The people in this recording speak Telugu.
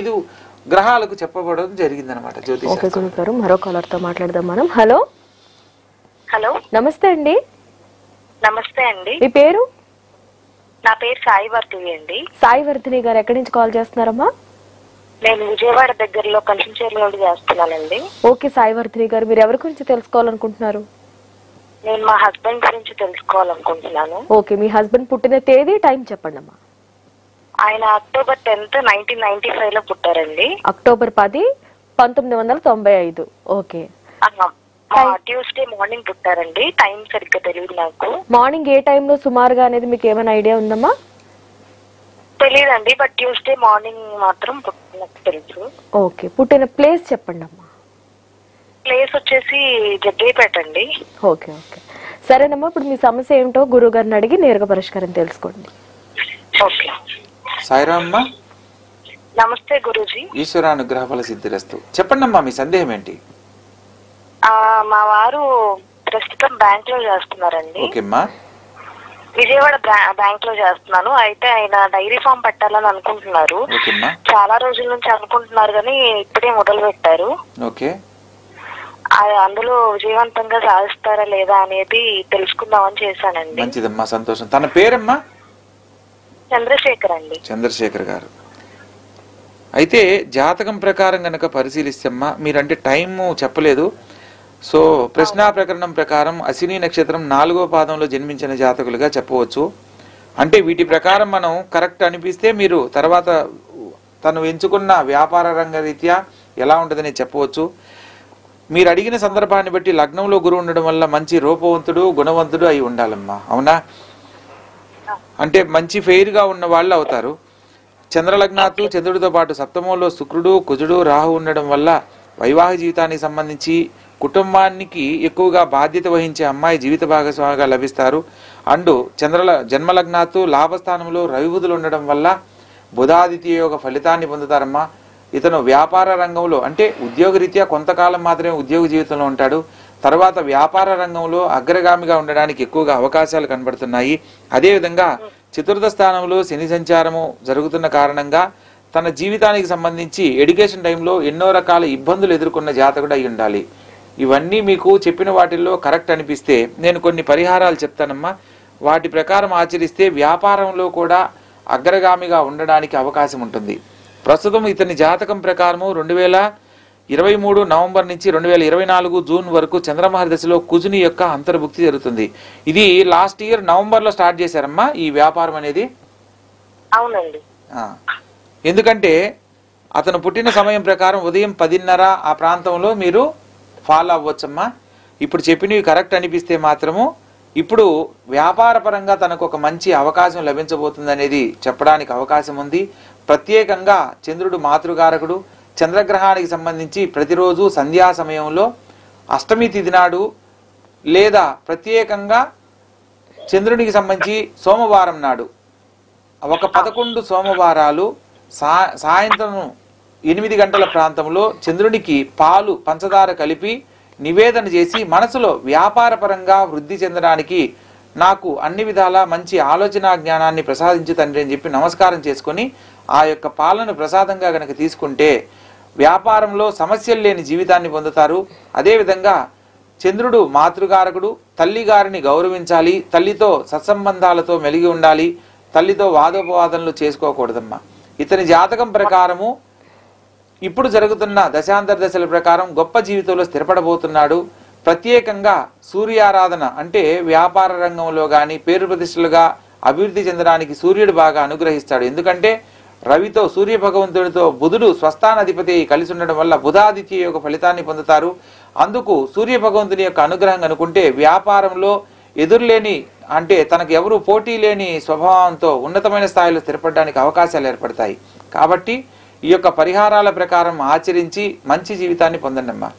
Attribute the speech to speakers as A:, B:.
A: ఇది గ్రహాలకు చెప్పబడడం జరిగిందన్నమాట జ్యోతిష్.
B: ఓకే గురుగారు, మరో కాలర్ తో మాట్లాడదాం మనం. హలో
C: హలో,
B: నమస్తే అండి.
C: నమస్తే అండి.
B: మీ పేరు?
C: నా పేరు సాయి వర్తిని అండి.
B: సాయి వర్ధిని గారు, ఎక్కడి నుంచి కాల్ చేస్తున్నారమ్మా?
C: నేను విజయవాడ దగ్గరలో కంచంచేరు నుండి చేస్తున్నానండి.
B: ఓకే సాయి వర్ధిని గారు, మీరు ఎవరి గురించి తెలుసుకోవాలనుకుంటున్నారు?
C: నేను మా హస్బెండ్ గురించి తెలుసుకోవాలనుకుంటున్నాను.
B: ఓకే, మీ హస్బెండ్ పుట్టిన తేదీ, టైం చెప్పండి అమ్మా.
C: ఆయన అక్టోబర్ 10, 1995 లో పుట్టారండి.
B: అక్టోబర్ 10, 1995. ఓకే,
C: ట్యూస్డే మార్నింగ్ పుట్టారండి. టైం సరిగ్గా తెలియదు నాకు.
B: మార్నింగ్ ఏ టైంలో సుమారుగా అనేది మీకు ఏమైనా ఐడియా ఉందమ్మా?
C: తెలియదండి, బట్ ట్యూస్డే మార్నింగ్ మాత్రం పుట్టినట్టు తెలుసు.
B: ఓకే, పుట్టిన ప్లేస్ చెప్పండి అమ్మా.
C: ప్లేస్ వచ్చేసి జగ్గయ్యపేట అండి.
B: ఓకే ఓకే, సరేనమ్మా. ఇప్పుడు మీ సమస్య ఏమిటో గురువు గారిని అడిగి నేరుగా పరిష్కారం తెలుసుకోండి.
C: ఓకే.
A: సాయిరామ్మ.
C: నమస్తే గురూజీ.
A: ఈశ్వరానుగ్రహ ఫల సిద్ధిరస్తు. చెప్పండి అమ్మా, మీ సందేహం ఏంటి?
C: మా వారు ప్రస్తుతం బ్యాంక్ లో చేస్తున్నారండి.
A: ఓకేమ్మా.
C: విజయవాడ బ్యాంక్ లో చేస్తున్నాను. అయితే ఆయన డైరీ ఫామ్ పెట్టాలని అనుకుంటున్నారు.
A: ఓకేమ్మా.
C: చాలా రోజుల నుంచి అనుకుంటున్నారు కానీ ఇప్పుడే మొదలు పెట్టారు.
A: ఓకే.
C: అందులో విజయవంతంగా సాధిస్తారా లేదా అనేది తెలుసుకుందామని చేశానండి.
A: మంచిదమ్మా, సంతోషం. తన పేరమ్మా?
C: చంద్రశేఖర్ అండి.
A: చంద్రశేఖర్ గారు. అయితే జాతకం ప్రకారం గనక పరిశీలిస్తేమ్మా, మీరంటే టైము చెప్పలేదు. సో ప్రశ్నా ప్రకరణం ప్రకారం అశ్విని నక్షత్రం 4వ పాదంలో జన్మించిన జాతకులుగా చెప్పవచ్చు. అంటే వీటి ప్రకారం మనం కరెక్ట్ అనిపిస్తే మీరు తర్వాత తను ఎంచుకున్న వ్యాపార రంగ రీత్యా ఎలా ఉంటుందని చెప్పవచ్చు. మీరు అడిగిన సందర్భాన్ని బట్టి లగ్నంలో గురువు ఉండడం వల్ల మంచి రూపవంతుడు, గుణవంతుడు అయి ఉండాలమ్మా. అవునా? అంటే మంచి ఫెయిర్గా ఉన్న వాళ్ళు అవుతారు. చంద్రలగ్నాత్తు చంద్రుడితో పాటు సప్తమంలో శుక్రుడు, కుజుడు, రాహు ఉండడం వల్ల వైవాహిక జీవితానికి సంబంధించి కుటుంబానికి ఎక్కువగా బాధ్యత వహించే అమ్మాయి జీవిత భాగస్వామిగా లభిస్తారు. అండ్ జన్మలగ్నాత్తు లాభస్థానంలో రవిబుధులు ఉండడం వల్ల బుధాదిత్య యోగ ఫలితాన్ని పొందుతారమ్మా. ఇతను వ్యాపార రంగంలో అంటే ఉద్యోగరీత్యా కొంతకాలం మాత్రమే ఉద్యోగ జీవితంలో ఉంటాడు. తర్వాత వ్యాపార రంగంలో అగ్రగామిగా ఉండడానికి ఎక్కువగా అవకాశాలు కనబడుతున్నాయి. అదేవిధంగా చతుర్థ స్థానంలో శని సంచారము జరుగుతున్న కారణంగా తన జీవితానికి సంబంధించి ఎడ్యుకేషన్ టైంలో ఎన్నో రకాల ఇబ్బందులు ఎదుర్కొన్న జాతకుడు అయి ఉండాలి. ఇవన్నీ మీకు చెప్పిన వాటిల్లో కరెక్ట్ అనిపిస్తే నేను కొన్ని పరిహారాలు చెప్తానమ్మా. వాటి ప్రకారం ఆచరిస్తే వ్యాపారంలో కూడా అగ్రగామిగా ఉండడానికి అవకాశం ఉంటుంది. ప్రస్తుతం ఇతని జాతకం ప్రకారము 2023 నవంబర్ నుంచి 2024 జూన్ వరకు చంద్రమహర్దశలో దశలో కుజుని యొక్క అంతర్భుక్తి జరుగుతుంది. ఇది లాస్ట్ ఇయర్ నవంబర్లో స్టార్ట్ చేశారమ్మా ఈ వ్యాపారం అనేది.
C: అవునండి.
A: ఎందుకంటే అతను పుట్టిన సమయం ప్రకారం ఉదయం 10:30 ఆ ప్రాంతంలో మీరు ఫాలో అవ్వచ్చమ్మా. ఇప్పుడు చెప్పినవి కరెక్ట్ అనిపిస్తే మాత్రము ఇప్పుడు వ్యాపార పరంగా తనకు ఒక మంచి అవకాశం లభించబోతుంది అనేది చెప్పడానికి అవకాశం ఉంది. ప్రత్యేకంగా చంద్రుడు మాతృకారకుడు. చంద్రగ్రహానికి సంబంధించి ప్రతిరోజు సంధ్యా సమయంలో అష్టమి తిథి నాడు లేదా ప్రత్యేకంగా చంద్రునికి సంబంధించి సోమవారం నాడు ఒక 11 సోమవారాలు సాయంత్రం 8 గంటల ప్రాంతంలో చంద్రునికి పాలు పంచదార కలిపి నివేదన చేసి మనసులో వ్యాపారపరంగా వృద్ధి చెందడానికి నాకు అన్ని విధాలా మంచి ఆలోచన జ్ఞానాన్ని ప్రసాదించు తండ్రి అని చెప్పి నమస్కారం చేసుకొని ఆ యొక్క పాలను ప్రసాదంగా గనక తీసుకుంటే వ్యాపారంలో సమస్యలు లేని జీవితాన్ని పొందుతారు. అదేవిధంగా చంద్రుడు మాతృకారకుడు. తల్లి గారిని గౌరవించాలి. తల్లితో సత్సంబంధాలతో మెలిగి ఉండాలి. తల్లితో వాదోపవాదనలు చేసుకోకూడదమ్మా. ఇతని జాతకం ప్రకారము ఇప్పుడు జరుగుతున్న దశాంతర దశల ప్రకారం గొప్ప జీవితంలో స్థిరపడబోతున్నాడు. ప్రత్యేకంగా సూర్యారాధన అంటే వ్యాపార రంగంలో కానీ పేరు ప్రతిష్టలుగా అభివృద్ధి చెందడానికి సూర్యుడు బాగా అనుగ్రహిస్తాడు. ఎందుకంటే రవితో సూర్య భగవంతుడితో బుధుడు స్వస్థానాధిపతి కలిసి ఉండడం వల్ల బుధాదిత్య యొక్క ఫలితాన్ని పొందుతారు. అందుకు సూర్య భగవంతుని యొక్క అనుగ్రహం అనుకుంటే వ్యాపారంలో ఎదురులేని అంటే తనకు ఎవరు పోటీ లేని స్వభావంతో ఉన్నతమైన స్థాయిలో స్థిరపడడానికి అవకాశాలు ఏర్పడతాయి. కాబట్టి ఈ యొక్క పరిహారాల ప్రకారం ఆచరించి మంచి జీవితాన్ని పొందండి అమ్మా.